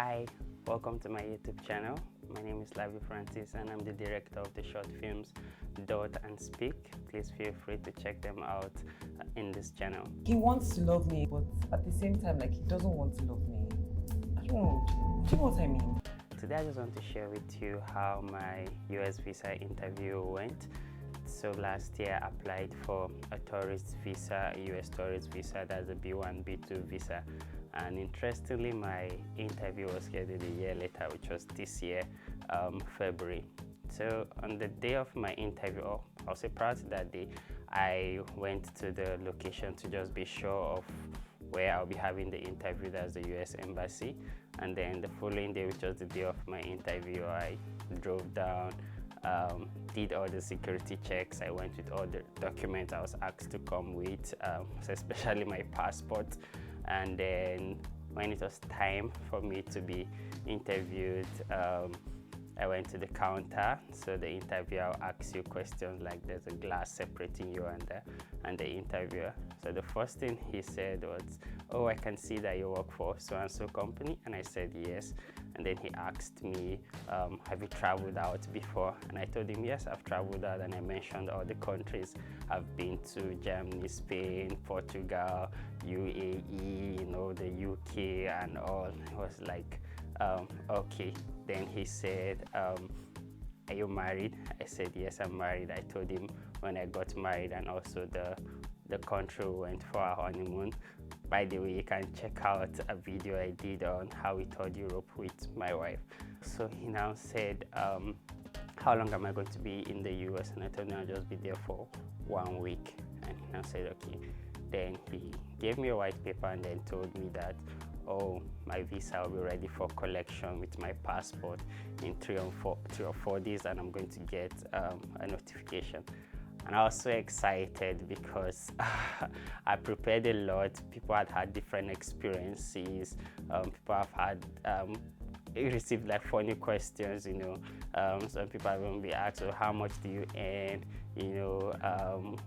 Hi, welcome to my YouTube channel. My name is Lavi Francis and I'm the director of the short films Dot and Speak. Please feel free to check them out in this channel. He wants to love me, but at the same time, like, he doesn't want to love me. I don't know. Do you know what I mean? Today I just want to share with you how my US visa interview went. So last year I applied for a tourist visa, a US tourist visa, that's a B1, B2 visa. And interestingly, my interview was scheduled a year later, which was this year, February. So on the day of my interview, I was proud that day, I went to the location to just be sure of where I'll be having the interview, that's the US Embassy. And then the following day, which was the day of my interview, I drove down, did all the security checks. I went with all the documents I was asked to come with, especially my passport. And then when it was time for me to be interviewed, I went to the counter. So the interviewer will ask you questions like there's a glass separating you and the interviewer. So the first thing he said was, "Oh, I can see that you work for so-and-so company." And I said yes. And then he asked me, have you traveled out before? And I told him, yes, I've traveled out. And I mentioned all the countries I've been to: Germany, Spain, Portugal, UAE, the UK and all. He was like, okay. Then he said, are you married? I said, yes, I'm married. I told him when I got married and also the country we went for our honeymoon. By the way, you can check out a video I did on how we toured Europe with my wife. So he now said, how long am I going to be in the US? And I told him I'll just be there for 1 week. And he now said, okay. Then he gave me a white paper and then told me that, oh, my visa will be ready for collection with my passport in 3 or 4 days, and I'm going to get a notification. And I was so excited because I prepared a lot. People had had different experiences. People have had received like funny questions, some people have even been asked, so how much do you earn,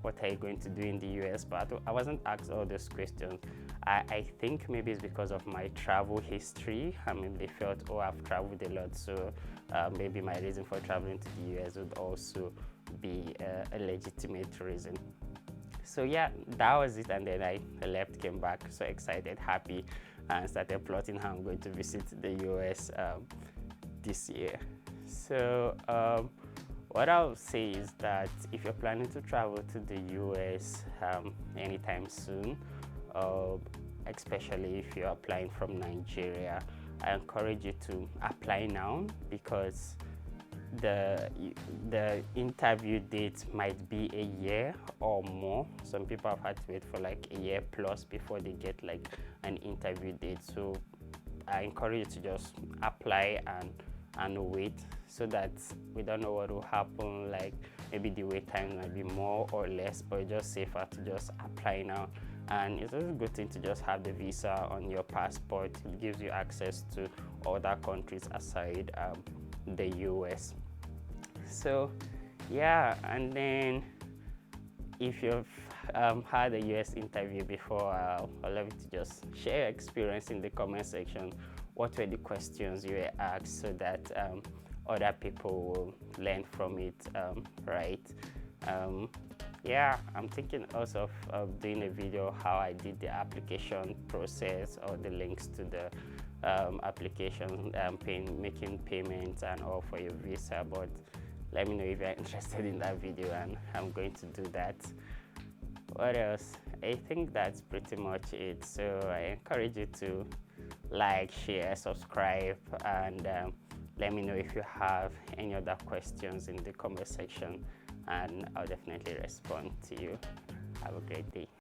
what are you going to do in the US? But I wasn't asked all those questions. I think maybe it's because of my travel history. I mean, they felt, oh, I've traveled a lot, so maybe my reason for traveling to the US would also be a legitimate reason. So yeah, that was it. And then I left, came back, so excited, happy, and started plotting how I'm going to visit the US this year. So what I'll say is that if you're planning to travel to the US anytime soon, especially if you're applying from Nigeria, I encourage you to apply now, because the interview date might be a year or more. Some people have had to wait for like a year plus before they get like an interview date. So I encourage you to just apply and wait, so that we don't know what will happen. Like maybe the wait time might be more or less, but it's just safer to just apply now. And it's also a good thing to just have the visa on your passport. It gives you access to other countries aside the US. So yeah, and then if you've had a US interview before, I'd love you to just share your experience in the comment section. What were the questions you were asked, so that other people will learn from it, right? Yeah, I'm thinking also of doing a video how I did the application process, or the links to the application, making payments and all for your visa. But let me know if you're interested in that video, and I'm going to do that. What else? I think that's pretty much it. So I encourage you to like, share, subscribe, and let me know if you have any other questions in the comment section, and I'll definitely respond to you. Have a great day.